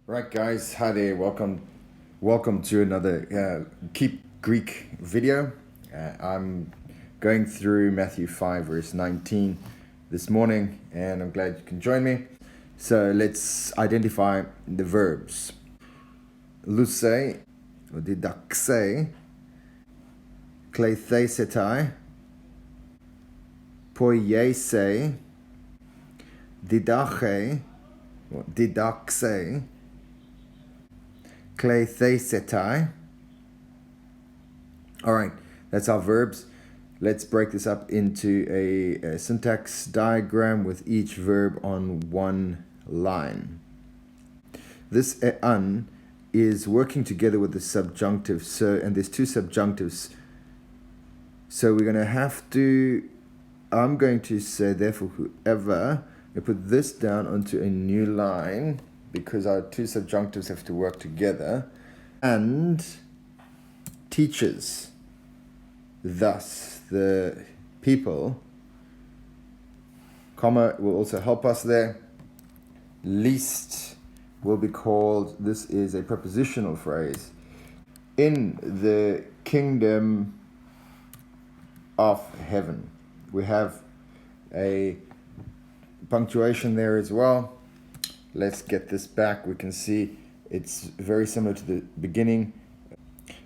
Right, guys, hi there. Welcome to another Keep Greek video. I'm going through Matthew 5 verse 19 this morning, and I'm glad you can join me. So let's identify the verbs. Lusei, or didaxei, klethesetai, poiesei, didache, or didaxei, klethesetai. All right, that's our verbs. Let's break this up into a syntax diagram with each verb on one line. This an is working together with the subjunctive. And there's two subjunctives. So we're going to have to, I'm going to say, therefore, whoever, I put this down onto a new line because our two subjunctives have to work together, and teaches. Thus, the people, comma, will also help us there. Least will be called, this is a prepositional phrase, in the kingdom of heaven. We have a punctuation there as well. Let's get this back. We can see it's very similar to the beginning.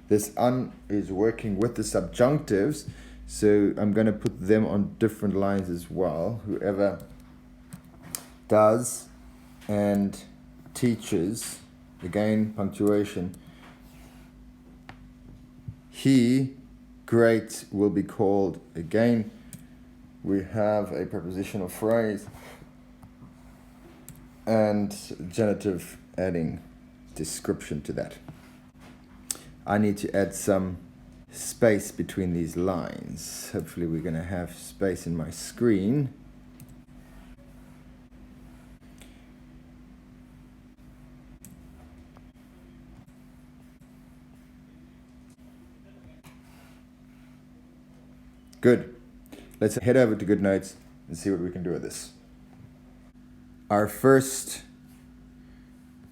This un is working with the subjunctives, so I'm going to put them on different lines as well. Whoever does and teaches, again, punctuation. He, great, will be called, again, we have a prepositional phrase and genitive adding description to that. I need to add some space between these lines. Hopefully we're going to have space in my screen. Good. Let's head over to GoodNotes and see what we can do with this. Our first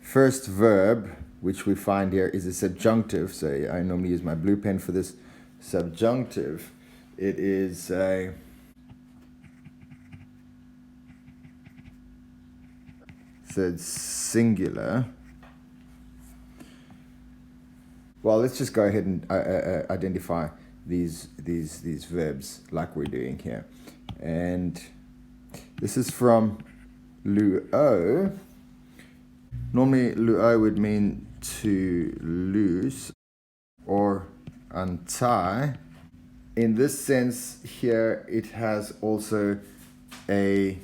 verb, which we find here, is a subjunctive. So I normally use my blue pen for this subjunctive. It is a third singular. Well, let's just go ahead and identify these verbs like we're doing here. And this is from luo. Normally, luo would mean to lose or untie. In this sense here, it has also a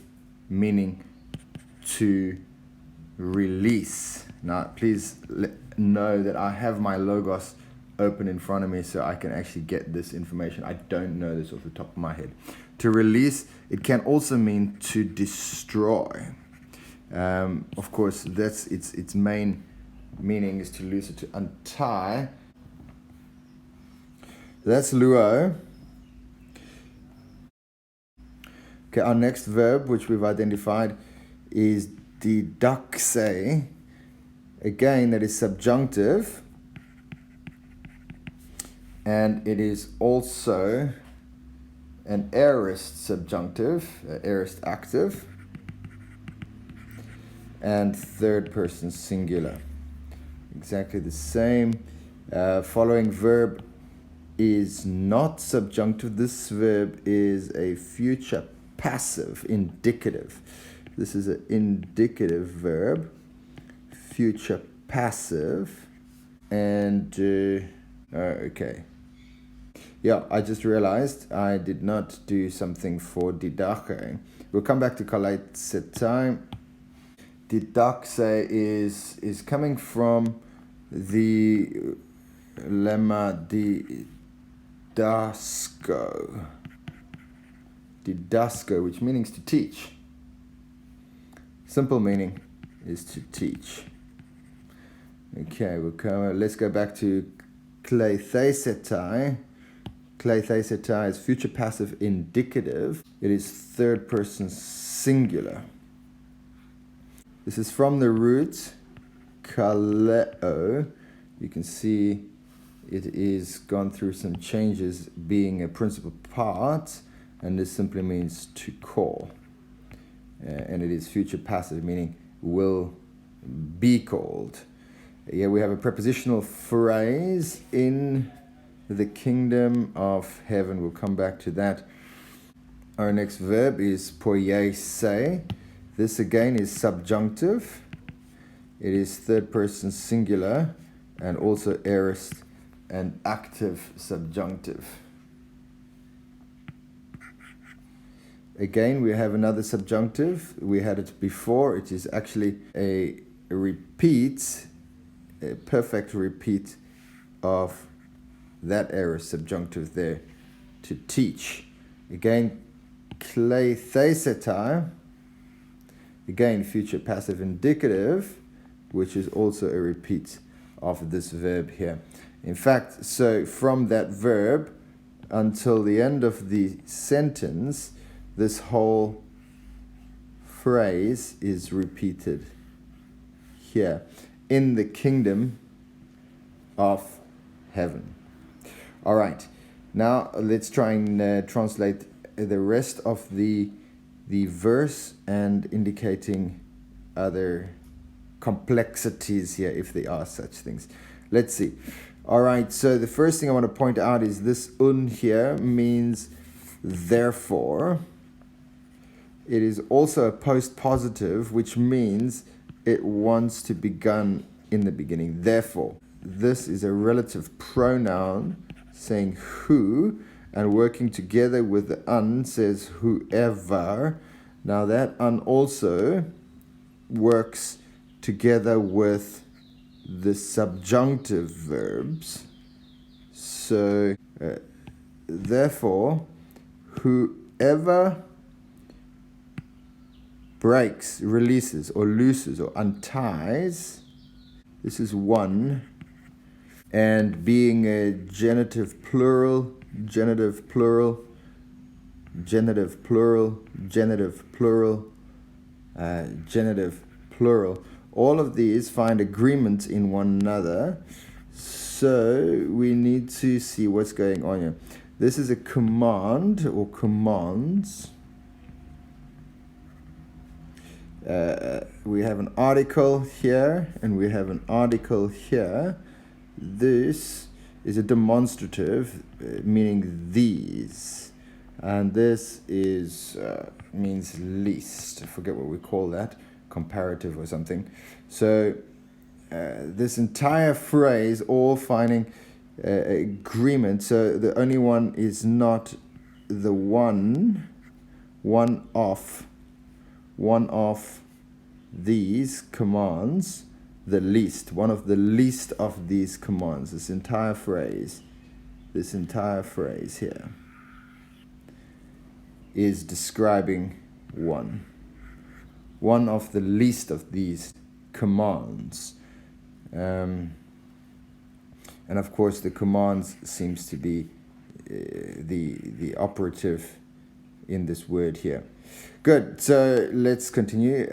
meaning to release. Now, please know that I have my Logos open in front of me so I can actually get this information. I don't know this off the top of my head. To release, it can also mean to destroy. Of course, that's its main meaning is to loose or to untie. That's luo. Okay, our next verb, which we've identified, is didaxe. Again, that is subjunctive. And it is also an aorist subjunctive, aorist active, and third person singular. Exactly the same. Following verb is not subjunctive. This verb is a future passive, indicative. This is an indicative verb, future passive, and okay. Yeah, I just realized I did not do something for didache. We'll come back to klethesetai. Didaxe is coming from the lemma didasco, which means to teach. Simple meaning is to teach. Okay, let's go back to klethesetai. Klethesetai is future passive indicative. It is third person singular. This is from the root kaleo. You can see it is gone through some changes, being a principal part, and this simply means to call. And it is future passive, meaning will be called. Here we have a prepositional phrase, in the kingdom of heaven. We'll come back to that. Our next verb is poiese. This again is subjunctive. It is third person singular and also aorist and active subjunctive. Again, we have another subjunctive. We had it before. It is actually a repeat, a perfect repeat of that aorist subjunctive there, to teach. Again, kleithesetai. Again, future passive indicative, which is also a repeat of this verb here. In fact, so from that verb until the end of the sentence, this whole phrase is repeated here. In the kingdom of heaven. All right. Now let's try and translate the rest of the verse and indicating other complexities here, if there are such things. Let's see. All right. So the first thing I want to point out is this here means therefore. It is also a post-positive, which means it wants to begin in the beginning. Therefore, this is a relative pronoun saying who, and working together with the says whoever. Now that also works together with the subjunctive verbs. So, therefore, whoever breaks, releases, or looses, or unties. This is one. And being a genitive plural, genitive plural, genitive plural, genitive plural, genitive plural. All of these find agreement in one another. So we need to see what's going on here. This is a command or commands. We have an article here and we have an article here. This is a demonstrative, meaning these. And this is means least. I forget what we call that, comparative or something. So this entire phrase all finding agreement. So the only one is not the one of these commands, the least, one of the least of these commands. This entire phrase here is describing one of the least of these commands. And of course the commands seems to be the operative in this word here. Good, so let's continue.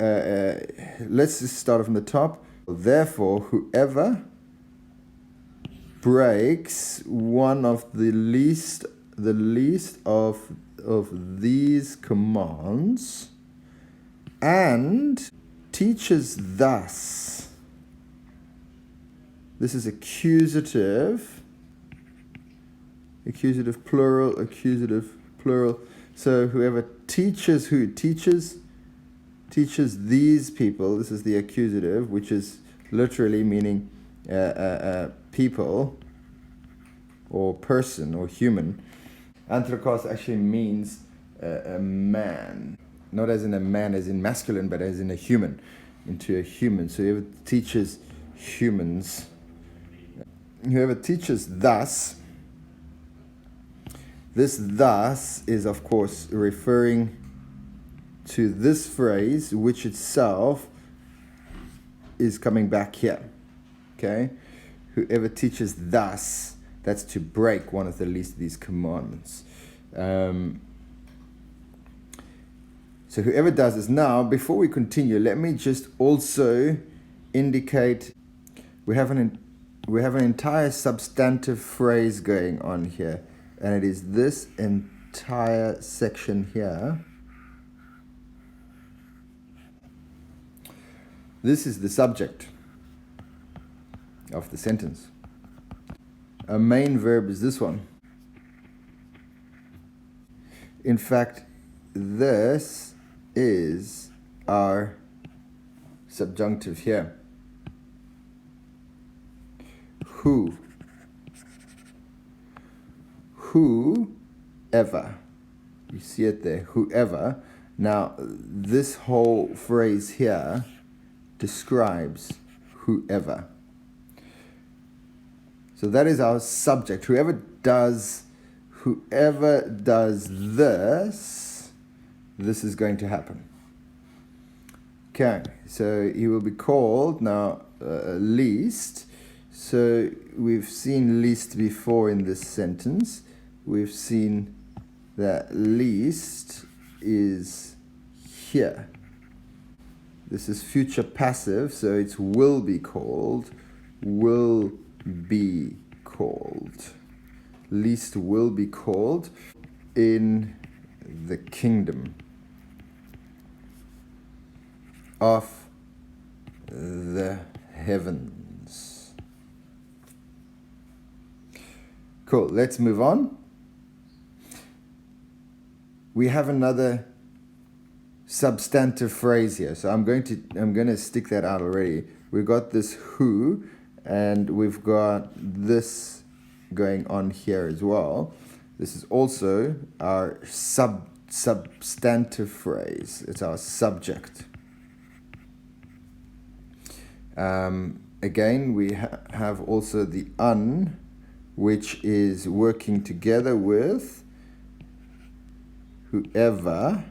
Let's just start from the top. Therefore, whoever breaks one of the least of these commands and teaches thus. This is accusative plural. So whoever teaches these people, this is the accusative, which is literally meaning people or person or human. Anthropos actually means a man, not as in a man as in masculine, but as in a human, into a human. So whoever teaches humans, whoever teaches thus. This thus is, of course, referring to this phrase, which itself is coming back here. Okay? Whoever teaches thus, that's to break one of the least of these commandments. So whoever does this. Now, before we continue, let me just also indicate we have an entire substantive phrase going on here, and it is this entire section here. This is the subject of the sentence. A main verb is this one. In fact, this is our subjunctive here. Who. Whoever. You see it there, whoever. Now, this whole phrase here describes whoever. So that is our subject. Whoever does this, this is going to happen. Okay, so he will be called now least. So we've seen least before in this sentence. We've seen that least is here. This is future passive, so it's will be called. Will be called. Least will be called in the kingdom of the heavens. Cool, let's move on. We have another substantive phrase here, so I'm going to stick that out already. We've got this who, and we've got this going on here as well. This is also our substantive phrase. It's our subject. Again, we have also the un, which is working together with whoever.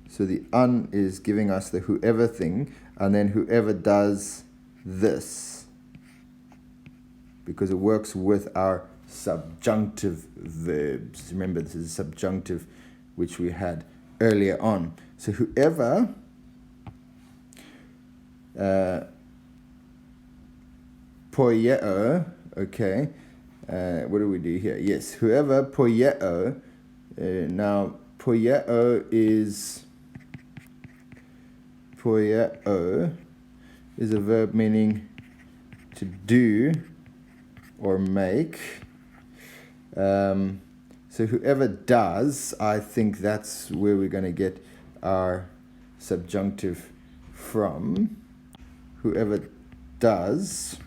So the un is giving us the whoever thing, and then whoever does this, because it works with our subjunctive verbs. Remember, this is a subjunctive which we had earlier on. So whoever poieo, okay, what do we do here? Yes, whoever poieo. Now poieo is a verb meaning to do or make. So whoever does, I think that's where we're going to get our subjunctive from. Whoever does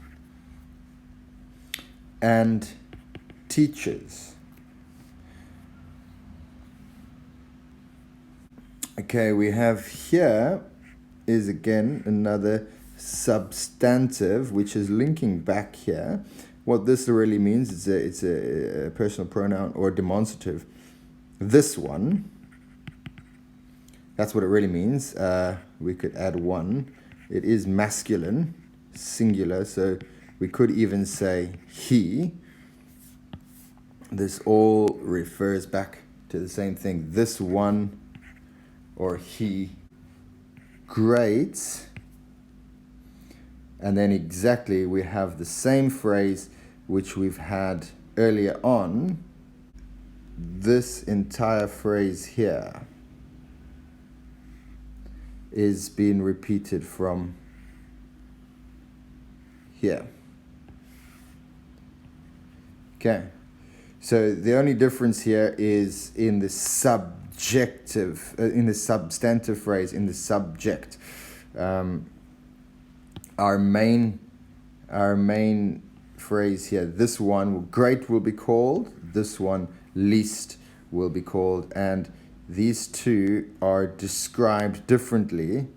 and teaches. Okay, we have here is again another substantive which is linking back here. What this really means is it's a personal pronoun or demonstrative. This one, that's what it really means. We could add one. It is masculine, singular, so we could even say he. This all refers back to the same thing. This one or he. Great. And then exactly we have the same phrase which we've had earlier on. This entire phrase here is being repeated from here. Okay. So the only difference here is in the subjective, in the substantive phrase, in the subject. Our main phrase here, this one, great will be called, this one, least will be called, and these two are described differently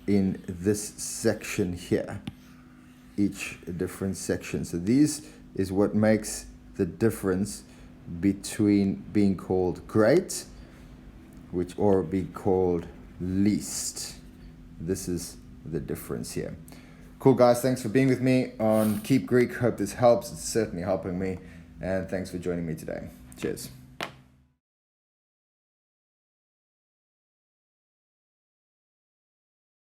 in this section here, each a different section. So these is what makes the difference between being called great, or be called least. This is the difference here. Cool, guys. Thanks for being with me on Keep Greek. Hope this helps. It's certainly helping me. And thanks for joining me today. Cheers.